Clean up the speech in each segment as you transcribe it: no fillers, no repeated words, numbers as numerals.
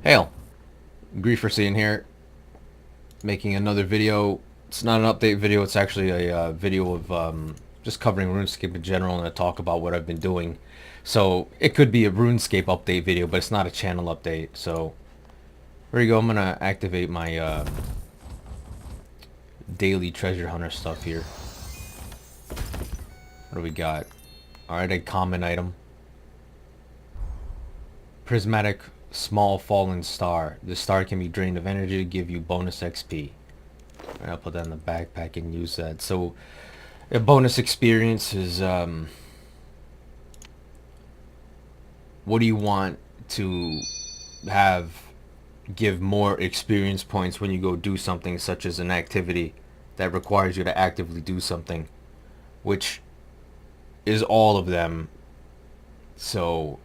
Hail, Griefersy here, making another video. It's not an update video, it's actually a video of just covering RuneScape in general and a talk about what I've been doing. So it could be a RuneScape update video, but it's not a channel update. So here you go, I'm going to activate my daily treasure hunter stuff here. What do we got? Alright, a common item. Prismatic small fallen star. This star can be drained of energy to give you bonus XP. I'll put that in the backpack and use that. So a bonus experience is what do you want to have give more experience points when you go do something such as an activity that requires you to actively do something, which is all of them. So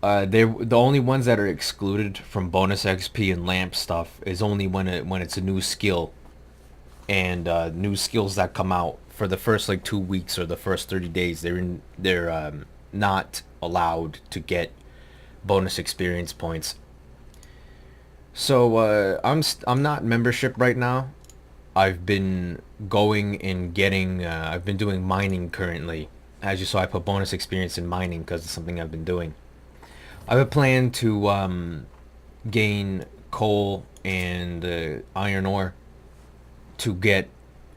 they're the only ones that are excluded from bonus XP and lamp stuff is only when it's a new skill, and new skills that come out for the first like 2 weeks or the first 30 days. They're not allowed to get bonus experience points. So I'm not membership right now. I've been going and getting. I've been doing mining currently. As you saw, I put bonus experience in mining because it's something I've been doing. I have a plan to gain coal and iron ore to get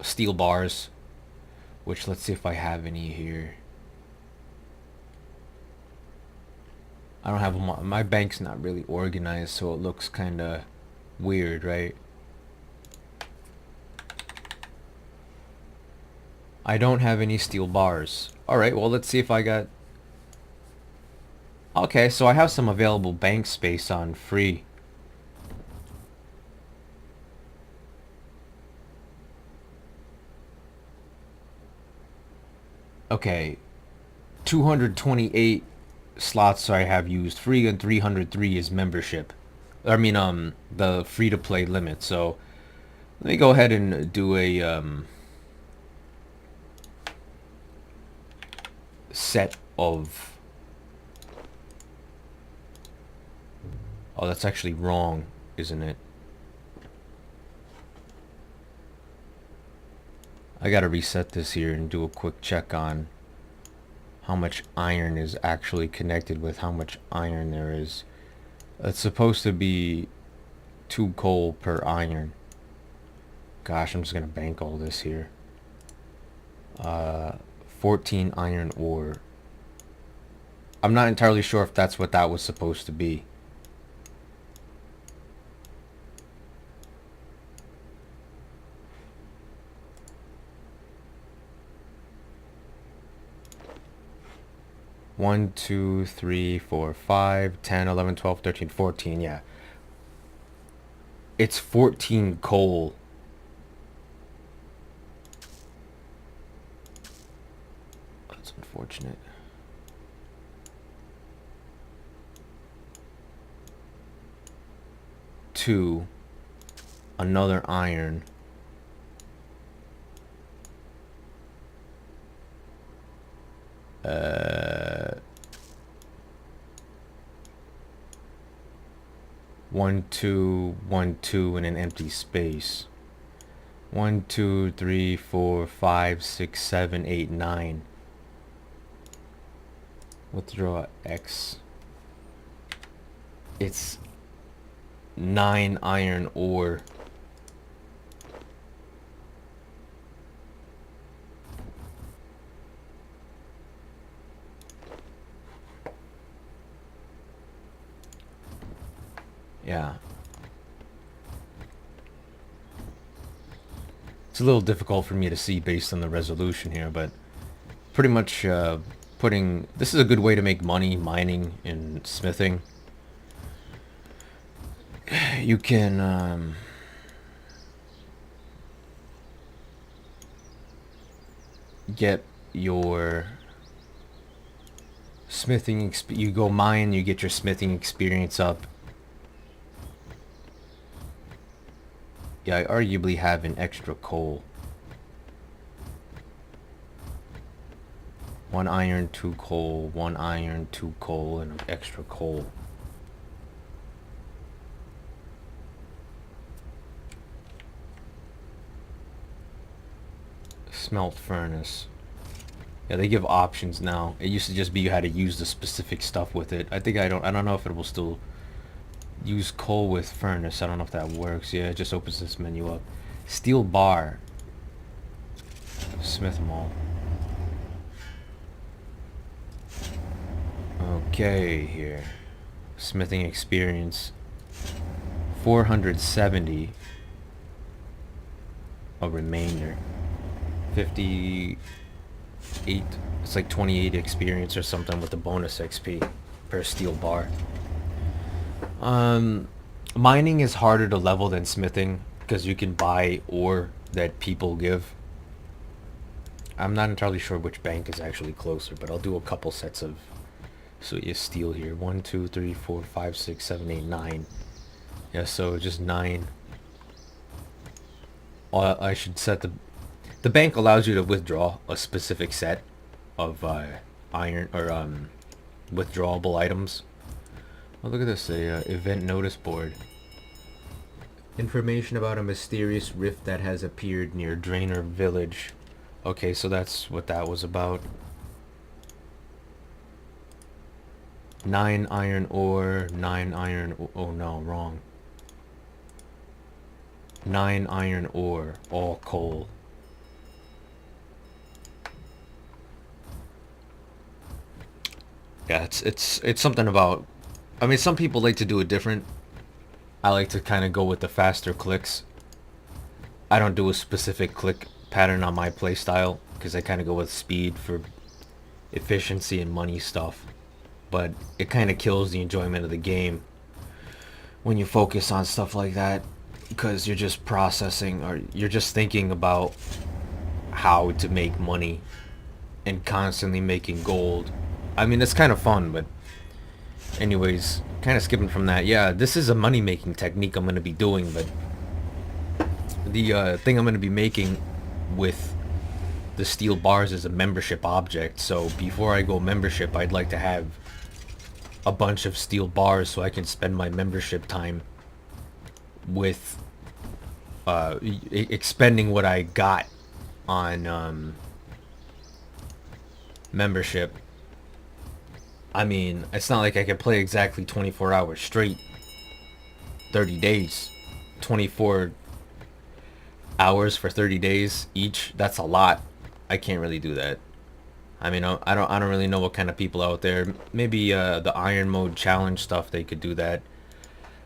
steel bars, which let's see if I have any here. I don't have them. My bank's not really organized, so it looks kind of weird, right? I don't have any steel bars. Alright, well, let's see if I got... Okay, so I have some available bank space on free. Okay, 228 slots I have used free, and 303 is membership. I mean, the free-to-play limit. So let me go ahead and do a set of... Oh, that's actually wrong, isn't it? I gotta reset this here and do a quick check on how much iron is actually connected with how much iron there is. It's supposed to be 2 coal per iron. Gosh, I'm just gonna bank all this here. 14 iron ore. I'm not entirely sure if that's what that was supposed to be. One, 2, 3, 4, 5, 10, 11, 12, 13, 14. Yeah. It's 14 coal. That's unfortunate. Two. Another iron. One, two, 1, 2 in an empty space. 1, 2, 3, 4, 5, 6, 7, 8, 9. Withdraw X. It's 9 iron ore. Yeah. It's a little difficult for me to see based on the resolution here, but pretty much putting... This is a good way to make money mining and smithing. You can get your smithing... You go mine, you get your smithing experience up. Yeah, I arguably have an extra coal. 1 iron, 2 coal, 1 iron, 2 coal, and an extra coal. Smelt furnace. Yeah, they give options now. It used to just be you had to use the specific stuff with it. I don't know if it will still use coal with furnace. I don't know if that works. Yeah, it just opens this menu up. Steel bar. Smith Mall. Okay, here. Smithing experience. 470. A remainder. 58. It's like 28 experience or something with the bonus XP per steel bar. Mining is harder to level than smithing because you can buy ore that people give. I'm not entirely sure which bank is actually closer, but I'll do a couple sets of steel here. 1, 2, 3, 4, 5, 6, 7, 8, 9. Yeah, so just 9. I should set the bank allows you to withdraw a specific set of iron or withdrawable items. Oh, look at this, event notice board. Information about a mysterious rift that has appeared near Drainer Village. Okay, so that's what that was about. 9 iron ore, 9 iron... Oh no, wrong. 9 iron ore, all coal. Yeah, it's something about... I mean, some people like to do it different. I like to kind of go with the faster clicks. I don't do a specific click pattern on my playstyle because I kind of go with speed for efficiency and money stuff. But it kind of kills the enjoyment of the game when you focus on stuff like that, because you're just processing or you're just thinking about how to make money and constantly making gold. I mean, it's kind of fun, but anyways, kind of skipping from that. Yeah, this is a money making technique I'm going to be doing, but the thing I'm going to be making with the steel bars is a membership object. So before I go membership, I'd like to have a bunch of steel bars so I can spend my membership time with expending what I got on membership. I mean, it's not like I can play exactly 24 hours straight. 30 days. 24 hours for 30 days each. That's a lot. I can't really do that. I mean, I don't really know what kind of people out there. Maybe the Iron Mode challenge stuff, they could do that.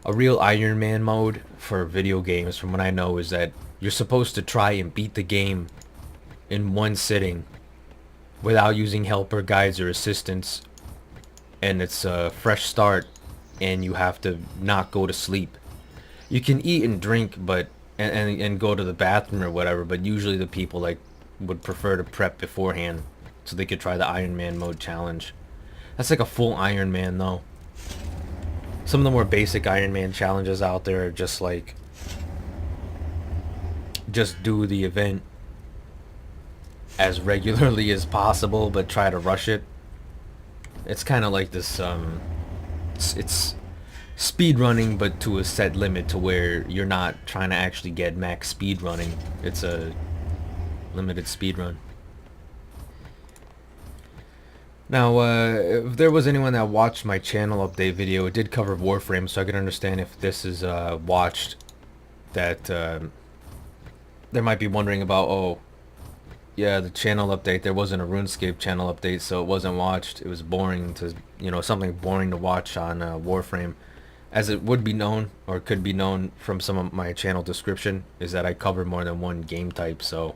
A real Iron Man mode for video games, from what I know, is that you're supposed to try and beat the game in one sitting without using helper guides or assistants. And it's a fresh start, and you have to not go to sleep. You can eat and drink, but and go to the bathroom or whatever, but usually the people like would prefer to prep beforehand so they could try the Iron Man mode challenge. That's like a full Iron Man though. Some of the more basic Iron Man challenges out there are just like, just do the event as regularly as possible but try to rush it. It's kind of like this, it's speed running, but to a set limit to where you're not trying to actually get max speed running. It's a limited speed run. Now, if there was anyone that watched my channel update video, it did cover Warframe, so I could understand if this is watched, that they might be wondering about, oh, yeah, the channel update, there wasn't a RuneScape channel update, so it wasn't watched. It was boring to, you know, something boring to watch on Warframe. As it would be known, or could be known from some of my channel description, is that I cover more than one game type, so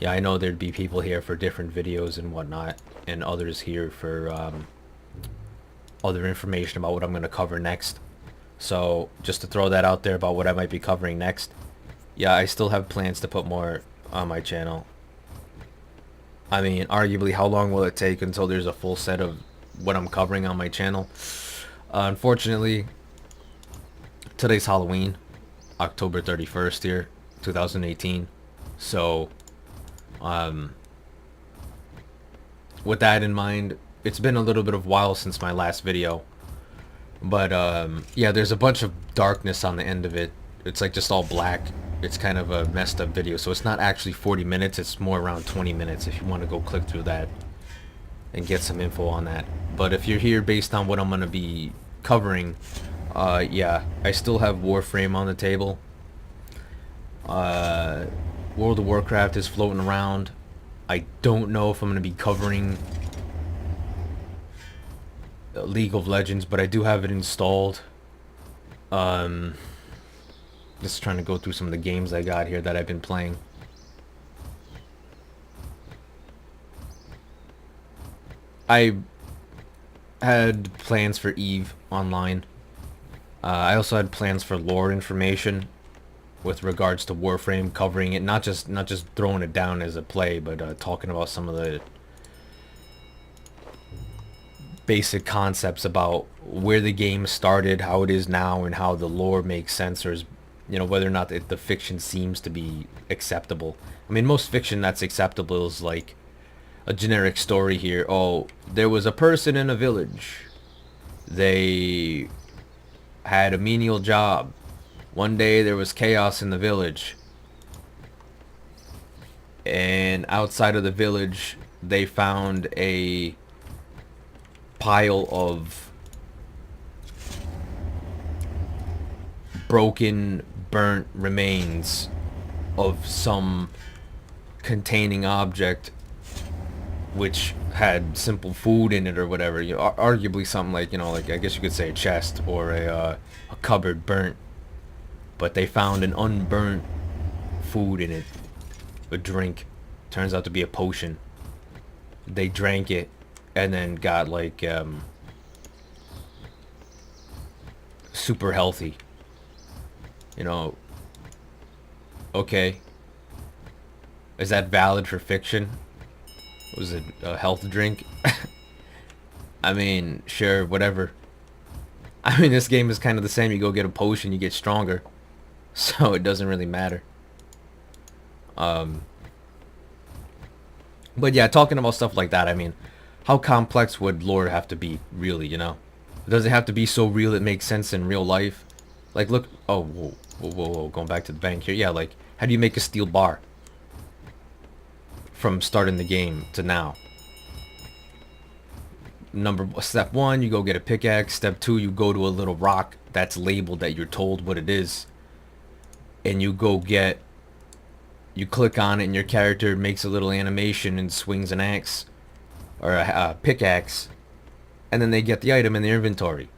yeah, I know there'd be people here for different videos and whatnot, and others here for other information about what I'm going to cover next. So, just to throw that out there about what I might be covering next. Yeah, I still have plans to put more on my channel. I mean, arguably, how long will it take until there's a full set of what I'm covering on my channel? Unfortunately, today's Halloween, October 31st here, 2018. So, with that in mind, it's been a little bit of a while since my last video. But, yeah, there's a bunch of darkness on the end of it. It's like just all black. it's kind of a messed up video. So it's not actually 40 minutes. It's more around 20 minutes if you want to go click through that and get some info on that. But if you're here based on what I'm going to be covering, yeah, I still have Warframe on the table. World of Warcraft is floating around. I don't know if I'm going to be covering League of Legends, but I do have it installed. Just trying to go through some of the games I got here that I've been playing. I had plans for EVE Online. I also had plans for lore information with regards to Warframe, covering it, not just throwing it down as a play, but talking about some of the basic concepts about where the game started, how it is now, and how the lore makes sense, or is, you know, whether or not the fiction seems to be acceptable. I mean, most fiction that's acceptable is like a generic story here. Oh, there was a person in a village. They had a menial job. One day there was chaos in the village. And outside of the village, they found a pile of broken, burnt remains of some containing object which had simple food in it or whatever. You know, arguably something like, you know, like I guess you could say a chest or a cupboard burnt. But they found an unburnt food in it, a drink. Turns out to be a potion. They drank it and then got like super healthy. You know, okay. Is that valid for fiction? Was it a health drink? I mean, sure, whatever. I mean, this game is kind of the same. You go get a potion, you get stronger. So it doesn't really matter. But yeah, talking about stuff like that, I mean, how complex would lore have to be, really, you know? Does it have to be so real it makes sense in real life? Like, look, oh, whoa, going back to the bank here. Yeah, like, how do you make a steel bar? From starting the game to now. Step 1, you go get a pickaxe. Step 2, you go to a little rock that's labeled that you're told what it is. And you go get, you click on it and your character makes a little animation and swings an axe or a pickaxe, and then they get the item in their inventory.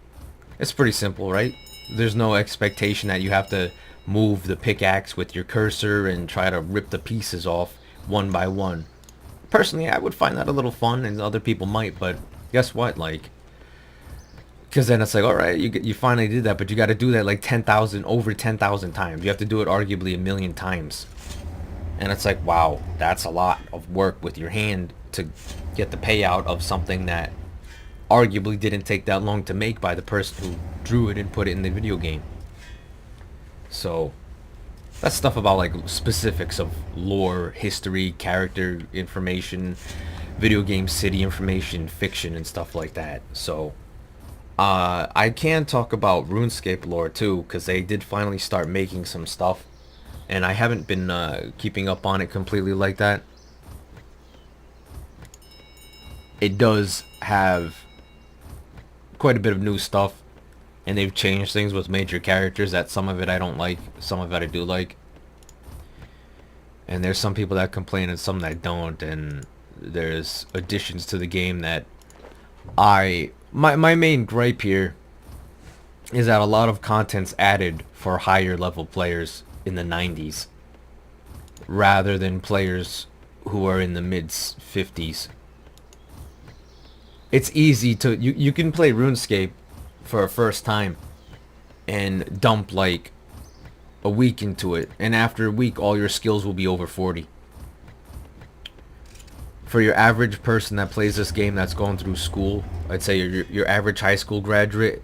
It's pretty simple, right? There's no expectation that you have to move the pickaxe with your cursor and try to rip the pieces off one by one. Personally, I would find that a little fun, and other people might, but guess what, like, because then it's like, alright, you finally did that, but you got to do that like over 10,000 times. You have to do it arguably a million times. And it's like, wow, that's a lot of work with your hand to get the payout of something that arguably didn't take that long to make by the person who drew it and put it in the video game. So that's stuff about like specifics of lore, history, character information, video game city information, fiction, and stuff like that. So I can talk about RuneScape lore too, because they did finally start making some stuff, and I haven't been keeping up on it completely like that. It does have quite a bit of new stuff, and they've changed things with major characters. That some of it I don't like, some of it I do like. And there's some people that complain and some that don't, and there's additions to the game that my main gripe here is that a lot of content's added for higher level players in the 90s rather than players who are in the mid 50s. It's easy to you can play RuneScape for a first time and dump like a week into it, and after a week all your skills will be over 40. For your average person that plays this game that's going through school, I'd say your average high school graduate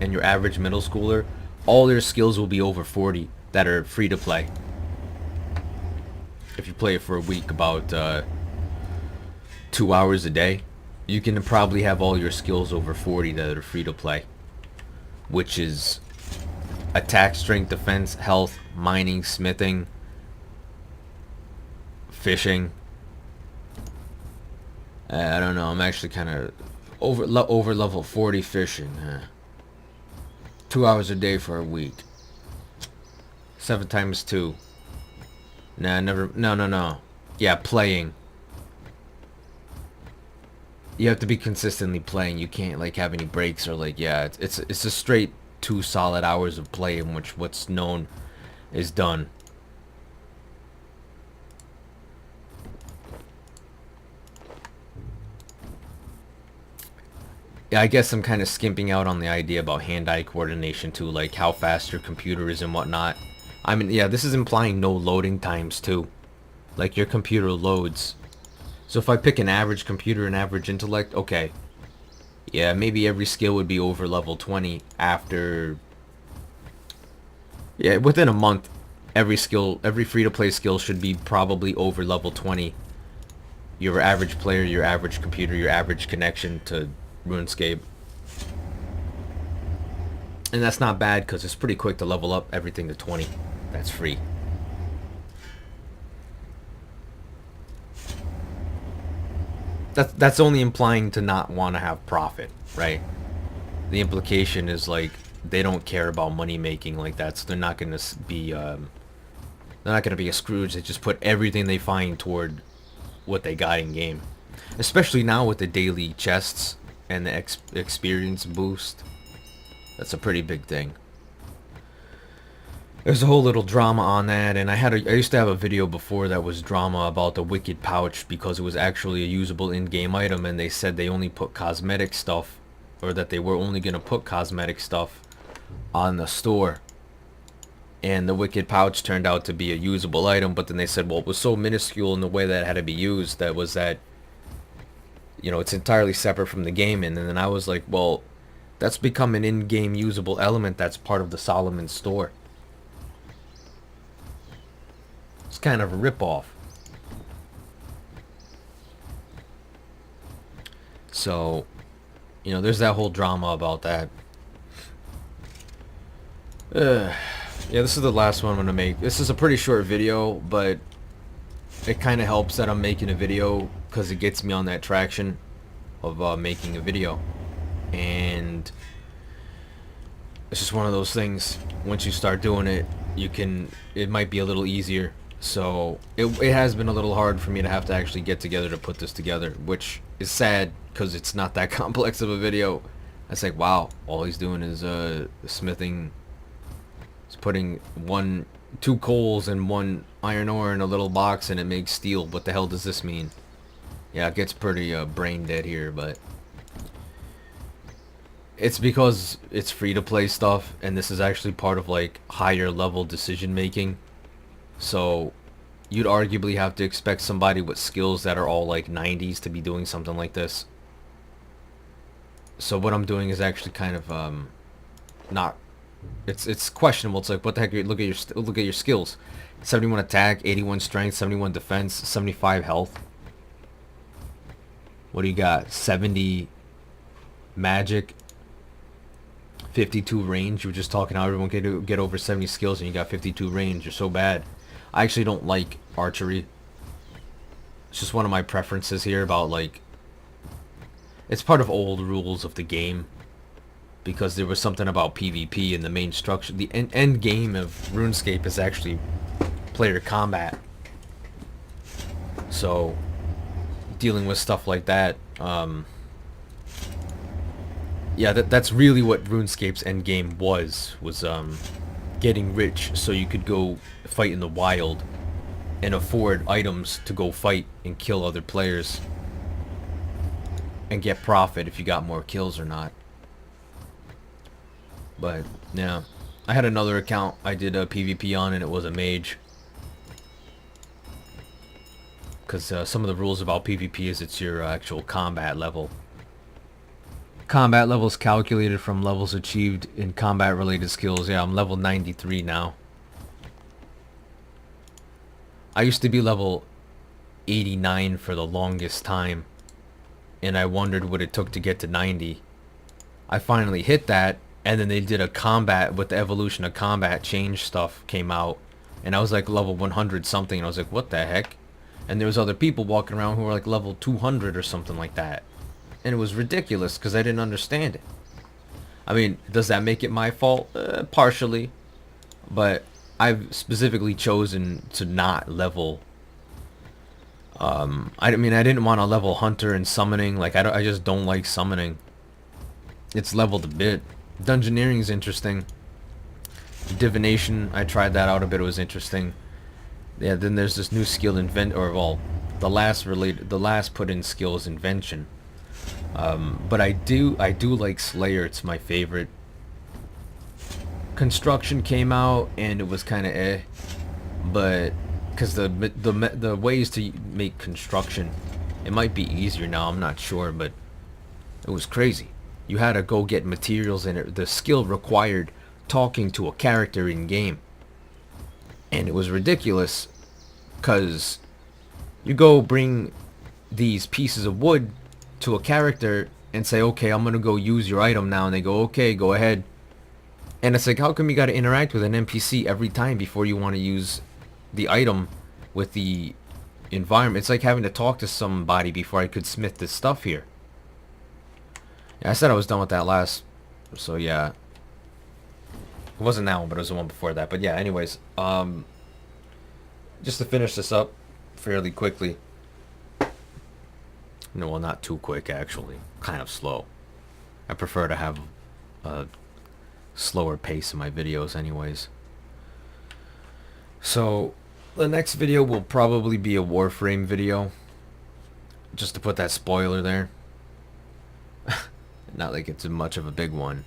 and your average middle schooler, all their skills will be over 40 that are free to play. If you play it for a week, about 2 hours a day, you can probably have all your skills over 40 that are free to play, which is attack, strength, defense, health, mining, smithing, fishing. I don't know. I'm actually kind of over level 40 fishing. 2 hours a day for a week. 7 times 2. Nah, never. No. Yeah, playing. You have to be consistently playing. You can't like have any breaks or like, yeah. It's a straight 2 solid hours of play in which what's known is done. Yeah, I guess I'm kind of skimping out on the idea about hand-eye coordination too, like how fast your computer is and whatnot. I mean, yeah, this is implying no loading times too. Like your computer loads. So if I pick an average computer and average intellect, okay. Yeah, maybe every skill would be over level 20 after... Yeah, within a month, every free-to-play skill should be probably over level 20. Your average player, your average computer, your average connection to Runescape. And that's not bad because it's pretty quick to level up everything to 20. That's free. That's only implying to not want to have profit, right? The implication is like they don't care about money making like that, so they're not going to be a Scrooge. They just put everything they find toward what they got in game, especially now with the daily chests and the experience boost. That's a pretty big thing. There's a whole little drama on that, and I used to have a video before that was drama about the Wicked Pouch because it was actually a usable in-game item, and they said they only put cosmetic stuff, or that they were only going to put cosmetic stuff on the store. And the Wicked Pouch turned out to be a usable item, but then they said, well, it was so minuscule in the way that it had to be used that you know, it's entirely separate from the game. And then I was like, well, that's become an in-game usable element that's part of the Solomon store. It's kind of a ripoff. So, you know, there's that whole drama about that. Yeah, this is the last one I'm gonna make. This is a pretty short video, but it kind of helps that I'm making a video because it gets me on that traction of making a video. And it's just one of those things. Once you start doing it, it might be a little easier. So it has been a little hard for me to have to actually get together to put this together, which is sad because it's not that complex of a video. It's like, wow, all he's doing is smithing. He's putting 2 coals and 1 iron ore in a little box and it makes steel. What the hell does this mean? Yeah, it gets pretty brain dead here, but it's because it's free to play stuff, and this is actually part of like higher level decision making. So you'd arguably have to expect somebody with skills that are all like 90s to be doing something like this. So what I'm doing is actually kind of not, it's questionable. It's like, what the heck? Look at your skills. 71 attack, 81 strength, 71 defense, 75 health. What do you got? 70 magic, 52 range. You were just talking how everyone can get over 70 skills and you got 52 range. You're so bad. I actually don't like archery. It's just one of my preferences here about like, it's part of old rules of the game because there was something about PvP in the main structure. The end game of RuneScape is actually player combat. So dealing with stuff like that, yeah, that's really what RuneScape's end game was getting rich so you could go fight in the wild and afford items to go fight and kill other players and get profit if you got more kills or not. But yeah, I had another account I did a PvP on and it was a mage, because some of the rules about PvP is it's your actual combat level. Combat levels calculated from levels achieved in combat related skills. Yeah, I'm level 93 now. I used to be level 89 for the longest time, and I wondered what it took to get to 90. I finally hit that, And then they did a combat with the evolution of combat change stuff came out, and I was like level 100 something, and I was like, what the heck? And there was other people walking around who were like level 200 or something like that, and it was ridiculous because I didn't understand it. I mean, does that make it my fault? Partially, but I've specifically chosen to not level. I mean, I didn't want to level hunter and summoning. Like, I just don't like summoning. It's leveled a bit. Dungeoneering is interesting. Divination, I tried that out a bit. It was interesting. Yeah. Then there's this new skill the last put in skill is invention. But I do like Slayer. It's my favorite. Construction came out and it was kind of but because the ways to make construction, it might be easier now. I'm not sure, but it was crazy. You had to go get materials, and the skill required talking to a character in game, and it was ridiculous because you go bring these pieces of wood to a character and say, okay, I'm gonna go use your item now, and they go, okay, go ahead. And it's like, how come you gotta interact with an NPC every time before you want to use the item with the environment? It's like having to talk to somebody before I could smith this stuff here. Yeah, I said I was done with that last, so yeah. It wasn't that one, but it was the one before that. But yeah, anyways, just to finish this up fairly quickly. No, well, not too quick, actually. Kind of slow. I prefer to have a slower pace in my videos anyways. So, the next video will probably be a Warframe video. Just to put that spoiler there. Not like it's much of a big one.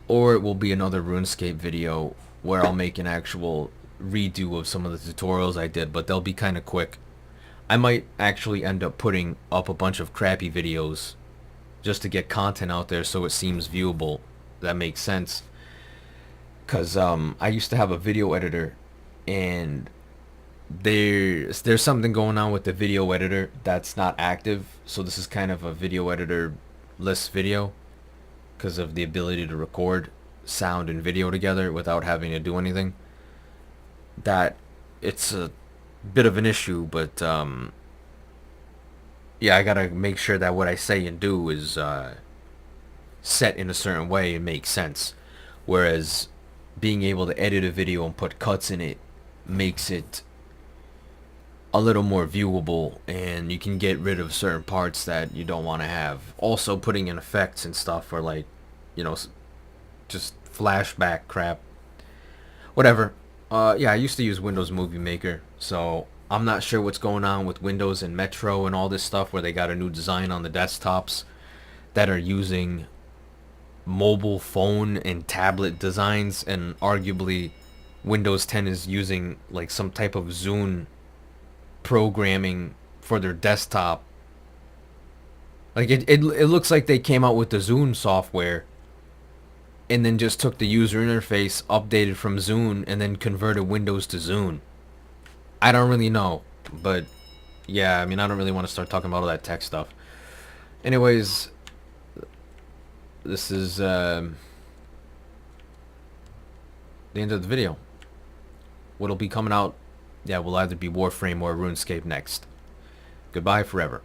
Or it will be another RuneScape video where I'll make an actual redo of some of the tutorials I did, but they'll be kind of quick. I might actually end up putting up a bunch of crappy videos just to get content out there so it seems viewable. That makes sense. Because I used to have a video editor, and there's something going on with the video editor that's not active. So this is kind of a video editor-less video because of the ability to record sound and video together without having to do anything. That it's a bit of an issue, but yeah, I gotta make sure that what I say and do is set in a certain way and makes sense. Whereas being able to edit a video and put cuts in it makes it a little more viewable, and you can get rid of certain parts that you don't want to have. Also, putting in effects and stuff, or like, you know, just flashback crap, whatever. Yeah, I used to use Windows Movie Maker, so I'm not sure what's going on with Windows and Metro and all this stuff where they got a new design on the desktops that are using mobile phone and tablet designs, and arguably Windows 10 is using like some type of Zune programming for their desktop. Like it looks like they came out with the Zune software and then just took the user interface, updated from Zune, and then converted Windows to Zune. I don't really know, but yeah, I mean, I don't really want to start talking about all that tech stuff. Anyways, this is the end of the video. What'll be coming out, yeah, will either be Warframe or RuneScape next. Goodbye forever.